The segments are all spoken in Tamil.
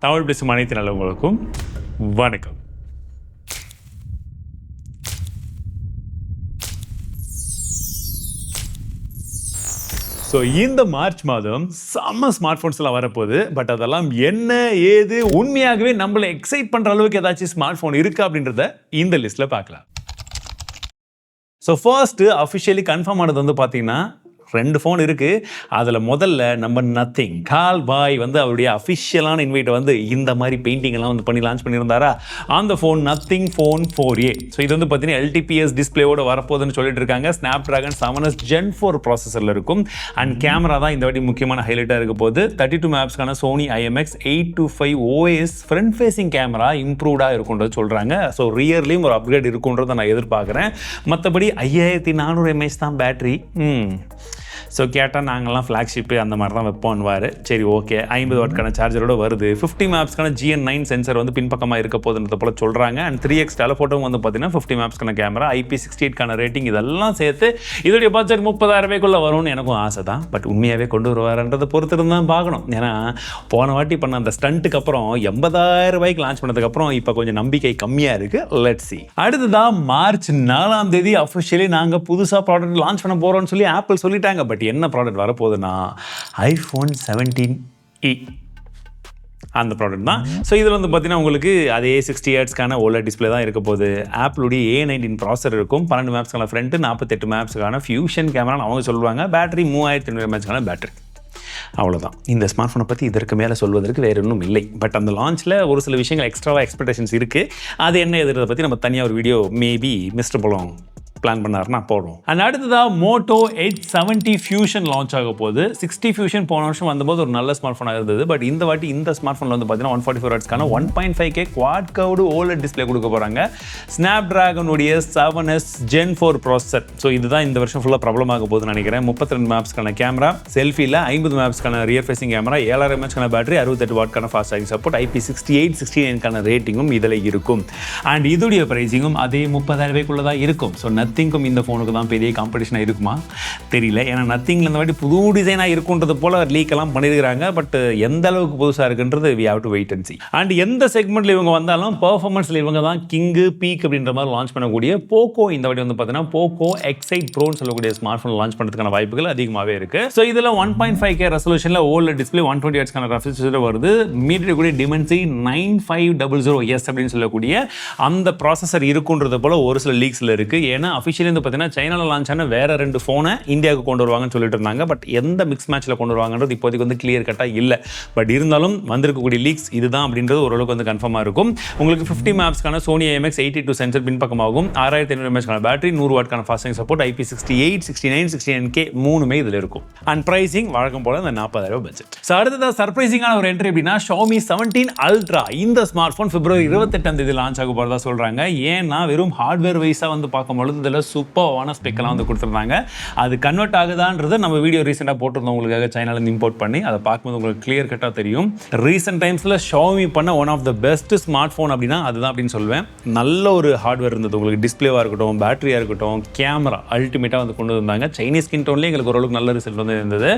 தமிழ் பேசும் அனைத்து நல்லவங்களுக்கும் வணக்கம். ஸோ இந்த மார்ச் மாதம் செம்ம ஸ்மார்ட் ஃபோன்ஸ் எல்லாம் வரப்போகுது. பட் அதெல்லாம் என்ன ஏது உண்மையாகவே நம்மளை எக்ஸைட் பண்ணுற அளவுக்கு ஏதாச்சும் ஸ்மார்ட் ஃபோன் இருக்கா அப்படின்றத இந்த லிஸ்ட்டில் பார்க்கலாம். ஸோ ஃபர்ஸ்ட்டு அஃபிஷியலி கன்ஃபார்ம் ஆனது வந்து பார்த்தீங்கன்னா 2 ஃபோன் இருக்குது. அதில் முதல்ல நம்ம நத்திங் கால் பாய் வந்து அவருடைய அஃபிஷியலான இன்வைட்டை வந்து இந்த மாதிரி பெயிண்டிங் எல்லாம் வந்து பண்ணி லான்ச் பண்ணியிருந்தாரா. அந்த phone nothing phone 4A. So இது வந்து பார்த்தீங்கன்னா LTPS டிஸ்பிளேவோட வரப்போகுதுன்னு சொல்லிட்டு இருக்காங்க. Snapdragon 7S Gen 4 ப்ராசஸரில் இருக்கும். அண்ட் கேமரா தான் இந்த வாட்டி முக்கியமான ஹைலைட்டாக இருக்க போகுது. 32 மெகாபிக்சலுக்கான Sony IMX825 OS front facing camera இம்ப்ரூவ்டாக இருக்குன்றது சொல்கிறாங்க. ஸோ ரியர்லேயும் ஒரு அப்கிரேட் இருக்குன்றதை நான் எதிர்பார்க்குறேன். மற்றபடி 5400 mAh தான் பேட்டரி. ஸோ கேட்டால் நாங்கள்லாம் ஃப்ளாக்ஷிப்பு அந்த மாதிரி தான் வைப்போன்வார். சரி ஓகே, 50 வாட்க்கான சார்ஜரோட வருது. 50 மெகாபிக்சலுக்கான GN9 சென்சர் வந்து பின்பக்கமாக இருக்க போதுன்றது போல் சொல்கிறாங்க. அண்ட் 3x டெலஃபோட்டோவும் வந்து பார்த்தீங்கன்னா 50 மெகாபிக்சலுக்கான கேமரா, IP68க்கான ரேட்டிங், இதெல்லாம் சேர்த்து இதோடைய பட்ஜெட் 30,000 வரும்னு எனக்கும் ஆசை தான். பட் உண்மையாகவே கொண்டு வருவார்ன்றதை பொறுத்து இருந்தால் பார்க்கணும். ஏன்னா போன வாட்டி பண்ண அந்த ஸ்டண்ட்டுக்கு அப்புறம் 80,000 லான்ச் பண்ணதுக்கப்புறம் இப்போ கொஞ்சம் நம்பிக்கை கம்மியாக இருக்குது. Let's see. அடுத்ததான் மார்ச் 4ஆம் தேதி அஃபிஷியலி நாங்கள் புதுசாக ப்ராடக்ட் லான்ச் பண்ண போகிறோம்னு சொல்லி ஆப்பிள் சொல்லிட்டாங்க. பட் என்ன ப்ராடக்ட் வரப்போகுதுன்னா iPhone 17e அந்த ப்ராடக்ட் தான். ஸோ இதில் வந்து பார்த்தீங்கன்னா உங்களுக்கு அதே 60 ஹெர்ட்ஸ்க்கான OLED டிஸ்பிளே தான் இருக்க போகுது. ஆப்பிளுடைய A19 ப்ராசர் இருக்கும். 12 மெகாபிக்சலுக்கான ஃப்ரண்ட், 48 மெகாபிக்சலுக்கான ஃபியூஷன் கேமரான்னு அவங்க சொல்லுவாங்க. பேட்டரி 3800 mAhக்கான பேட்டரி. அவ்வளோதான். இந்த ஸ்மார்ட் ஃபோனை பற்றி இதற்கு மேலே சொல்வதற்கு வேறு ஒன்றும் இல்லை. பட் அந்த லான்ச்சில் ஒரு சில விஷயங்கள் எக்ஸ்ட்ராவாக எக்ஸ்பெக்டேஷன்ஸ் இருக்குது. அது என்ன எதிர்றதை பற்றி நம்ம தனியாக ஒரு வீடியோ மேபி மிஸ்டர் போலும் பிளான் பண்ணாருன்னா போடும். அண்ட் அடுத்ததாக Moto Edge 70 Fusion லான்ச் ஆக போகுது. 60 Fusion போன வருஷம் வந்தபோது ஒரு நல்ல ஸ்மார்ட் ஃபோனாக இருந்தது. பட் இந்த வாட்டி இந்த ஸ்மார்ட் ஃபோனில் வந்து பார்த்தீங்கன்னா 144 ஹெர்ட்ஸ்க்கான 1.5K quad curved OLED display கொடுக்க போகிறாங்க. Snapdragon-உடைய 7S Gen 4 ப்ராசஸர். ஸோ இதுதான் இந்த வருஷம் ஃபுல்லாக ப்ராப்ளமாக போகுதுன்னு நினைக்கிறேன். 32 மெகாபிக்சலுக்கான கேமரா, செல்ஃபியில் 50 மெகாபிக்சலுக்கான ரியர் ஃபேசிங் கேமரா, 7000 mAhக்கான பேட்டரி, 68 வாட்க்கான ஃபாஸ்ட் சார்ஜிங் சப்போர்ட், IP68, 69க்கான ரேட்டிங்கும் இதில் இருக்கும். அண்ட் இதோடைய ப்ரைஸிங்கும் அதே 30,000 தான் இருக்கும். ஸோ நத்திங்கும் இந்த ஃபோனுக்கு தான் பெரிய காம்படிஷனாக இருக்குமா தெரியல. ஏன்னா நத்திங்கில் இந்த வாட்டி புது டிசைனாக இருக்குன்றது போல் லீக் எல்லாம் பண்ணியிருக்கிறாங்க. பட் எந்த அளவுக்கு புதுசாக இருக்குன்றது we have to wait and see. And எந்த செக்மெண்ட்டில் இவங்க வந்தாலும் பர்ஃபார்மன்ஸில் இவங்க தான் கிங்கு பீக் அப்படின்ற மாதிரி லான்ச் பண்ணக்கூடிய போக்கோ இந்த வாட்டி வந்து பார்த்தீங்கன்னா Poco X8 Proன்னு சொல்லக்கூடிய ஸ்மார்ட் ஃபோன் லான்ச் பண்ணுறதுக்கான வாய்ப்புகள் அதிகமாகவே இருக்குது. ஸோ இதில் 1.5K ரெசல்யூஷனில் OLED டிஸ்பிளே 120 ஹெர்ட்ஸ்க்கான ரெஃப்ரிஜரேட்டர் வருது. மீடியாவுடைய டிமென்சி 9500S அப்படின்னு சொல்லக்கூடிய அந்த ப்ராசஸர் இருக்குன்றது போல் ஒரு சில லீக்ஸில் இருக்குது. ஏன்னா அஃபிஷியலி வந்து பார்த்தீங்கன்னா சைனாவில் லான்ச் ஆன வேற 2 ஃபோனை இந்தியாவுக்கு கொண்டு வருவாங்கன்னு சொல்லிட்டு இருந்தாங்க. பட் எந்த மிக்ஸ் மேட்ச்சில் கொண்டு வருவாங்கன்றது இப்போதைக்கு வந்து கிளியர் கட்டாக இல்லை. பட் இருந்தாலும் வந்திருக்கக்கூடிய லீக்ஸ் இதுதான் அப்படின்றது ஓரளவுக்கு வந்து கன்ஃபார்மாக இருக்கும். உங்களுக்கு 50 மெகாபிக்சலுக்கான Sony IMX825 சென்சர் பின்பக்கமாகும். 6500 mAhக்கான பேட்டரி, 100 வாட்க்கான fast charging support, IP68, 69, 69K மூணுமே இதில் இருக்கும். அண்ட் ப்ரைசிங் வழக்கம் போல இந்த 40,000 பட்ஜெட். ஸோ அடுத்ததாக சர்ப்ரைசிங்கான ஒரு என்ட்ரி அப்படின்னா Xiaomi 17 Ultra. இந்த ஸ்மார்ட் ஃபோன் February 28ஆம் தேதி லான்ச் ஆக போகிறதா சொல்கிறாங்க. ஏன்னா வெறும் ஹார்ட்வேர் வைஸாக வந்து பார்க்கும்பொழுது இதில் சூப்பரான ஸ்பெக்கெல்லாம் வந்து கொடுத்துருந்தாங்க. அது கன்வெர்ட் ஆகுதான்றது நம்ம வீடியோ ரீசெண்டாக போட்டிருந்தோம் உங்களுக்காக சைனாலேருந்து இம்போர்ட் பண்ணி. அதை பார்க்கும்போது உங்களுக்கு கிளியர் கட்டாக தெரியும். ரீசெண்ட் டைம்ஸில் Xiaomi பண்ண one of the best smartphone அப்படின்னா அதுதான் அப்படின்னு சொல்லுவேன். நல்ல ஒரு ஹார்ட்வேர் இருந்தது. உங்களுக்கு டிஸ்பிளேவாக இருக்கட்டும், பேட்டரியாக இருக்கட்டும், கேமரா அல்டிமேட்டாக வந்து கொண்டு வந்தாங்க. சைனீஸ் ஸ்கின் டோன்லேயே எங்களுக்கு ஓரளவுக்கு நல்ல ரிசல்ட் வந்து இருந்தது.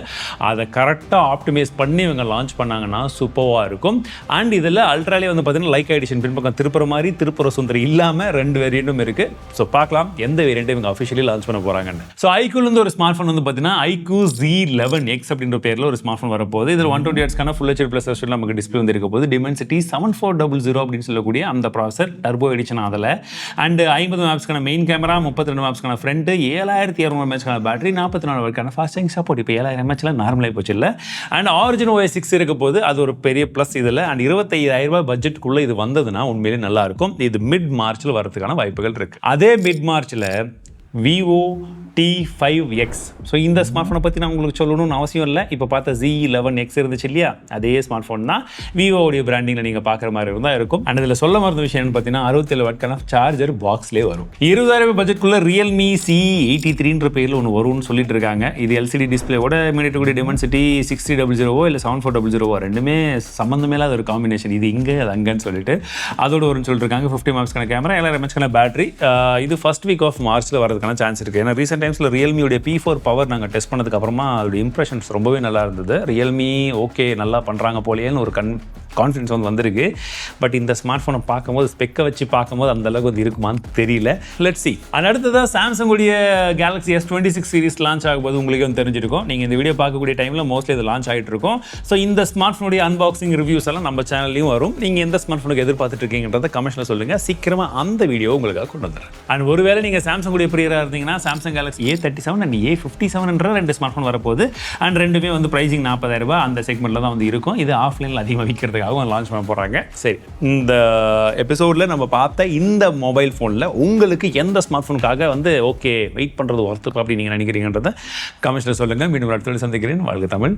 அதை கரெக்டாக ஆப்டிமைஸ் பண்ணி இவங்க லான்ச் பண்ணாங்கன்னா சூப்பராக இருக்கும். அண்ட் இதில் அல்ட்ராலே வந்து பார்த்தீங்கன்னா லைக் எடிஷன் பின்பக்கம் திருப்புற மாதிரி திருப்புற சுந்தரி இல்லாமல் 2 வேரியண்ட்டும் இருக்குது. ஸோ பார்க்கலாம் எந்த வேரியண்ட்டை இவங்க அஃபிஷியலி லான்ச் பண்ண போறாங்கன்னு. ஸோ iQOO ஒரு ஸ்மார்ட் ஃபோன் வந்து பார்த்தீங்கன்னா iQOO Z11X அப்படின்ற பேரில் ஒரு ஸ்மார்ட் ஃபோன் வரப்போகுது. இதில் 120 ஹெர்ட்ஸ்க்கான ஃபுல் HD ப்ளஸ் வெர்ஷன் நமக்கு டிஸ்பிளே வந்து இருக்க போகுது. டிமென்சிட்டி 7400 அப்படின்னு சொல்லக்கூடிய அந்த ப்ராசஸர் டர்போ எடிஷன் அதில். அண்ட் 50 மெகாபிக்சலுக்கான மெயின் கேமரா, 32 மெகாபிக்சலுக்கான ஃப்ரண்ட், 7200 mAhக்கான பேட்டரி, 44 வாட்க்கான ஃபாஸ்ட் சார்ஜிங் சப்போர்ட். இப்போ 7000 mAhல நார்மலாக போச்சு இல்லை. அண்ட் ஆரிஜின் OS 6 இருக்க போது அது ஒரு பெரிய ப்ளஸ் இதில். அண்ட் 25,000 பட்ஜெட்டுக்குள்ளே இது வந்ததுன்னா உண்மையிலே நல்லா இருக்கும். இது மிட் மார்ச்சில் வரதுக்கான வாய்ப்புகள் இருக்கு. அதே மிட் மார்ச்சில் Vivo T5X. ஸோ இந்த ஸ்மார்ட் ஃபோனை பற்றி நான் உங்களுக்கு சொல்லணும்னு அவசியம் இல்லை. இப்போ பார்த்த Z11X இருந்துச்சு இல்லையா, அதே ஸ்மார்ட் ஃபோன் தான். விவோடைய பிராண்டிங்கில் நீங்கள் பார்க்குற மாதிரி இருந்தால் இருக்கும். அண்ட் இதில் சொல்ல மறந்த விஷயம் என்னன்னு பார்த்தீங்கன்னா 67 வாட்க்கான சார்ஜர் பாக்ஸ்லேயே வரும். 20,000 பட்ஜெட்குள்ளே Realme C83ன்ற பேரில் ஒன்று வரும்னு சொல்லிட்டு இருக்காங்க. இது LCD டிஸ்பிளேவோட மீடியாவுடைய டிமென்சிட்டி 6300 இல்லை 7400 ரெண்டுமே சம்மந்தமே இல்லாத ஒரு காம்பினேஷன். இது இங்கே அது அங்கன்னு சொல்லிட்டு அதோட வரும்னு சொல்லிட்டு இருக்காங்க. 50 மெகாபிக்சலுக்கான கேமரா, 7000 mAhக்கான பேட்டரி. இது ஃபர்ஸ்ட் வீக் ஆஃப் மார்ச்சில் வரதுக்கான சான்ஸ் இருக்குது. ஏன்னா ரீசெண்ட் டைம்ஸில் ரியல்மியோடைய P4 பவர் நாங்கள் டெஸ்ட் பண்ணதுக்கு அப்புறமா அதோட இம்ப்ரெஷன்ஸ் ரொம்பவே நல்லா இருந்தது. ரியல்மி ஓகே நல்லா பண்ணுறாங்க போலேன்னு ஒரு கான்ஃபிடன்ஸ் வந்திருக்கு. பட் இந்த ஸ்மார்ட் ஃபோனை பார்க்கும்போது ஸ்பெக்கை வச்சு பார்க்கும்போது அந்த அளவுக்கு வந்து இருக்குமான்னு தெரியல. Let's see. அண்ட் அடுத்ததாக சாம்சங் உடைய கேலக்ஸி S26 சீரிஸ் லான்ச் ஆகும்போது உங்களுக்கு வந்து தெரிஞ்சிருக்கும். நீங்கள் இந்த வீடியோ பார்க்கக்கூடிய டைமில் மோஸ்ட்லி இது லான்ச் ஆகிட்டு இருக்கும். ஸோ இந்த ஸ்மார்ட் ஃபோனுடைய அன்பாக்சிங் ரிவ்யூஸ் எல்லாம் நம்ம சேனல்லையும் வரும். நீங்கள் எந்த ஸ்மார்ட் ஃபோனுக்கு எதிர்பார்த்துட்டு இருக்கீங்கன்றத கமெண்ட்ஸில் சொல்லுங்கள். சீக்கிரமாக அந்த வீடியோ உங்களுக்காக கொண்டு வந்துடுறேன். அண்ட் ஒருவேளை நீங்கள் சாம்சங் உடைய பிரியராக இருந்தீங்கன்னா Samsung Galaxy A37 and A57 ரெண்டு ஸ்மார்ட் ஃபோன் வரப்போகுது. அண்ட் ரெண்டுமே வந்து ப்ரைஸிங் 40,000 ரூபாய் அந்த செக்மெண்ட்டில் தான் வந்து இருக்கும். இது ஆஃப்லைனில் அதிகமாக விற்கிறதுக்காகவும் லான்ச் பண்ண போகிறாங்க. சரி, இந்த எபிசோடில் நம்ம பார்த்த இந்த மொபைல் ஃபோனில் உங்களுக்கு எந்த ஸ்மார்ட் ஃபோனுக்காக வந்து ஓகே வெயிட் பண்ணுறது ஒர்த்து அப்படி நீங்கள் நினைக்கிறீங்கன்றதை கமெண்ட்ஸில் சொல்லுங்கள். மீண்டும் அடுத்த சந்திக்கிறேன். வாழ்க தமிழ்.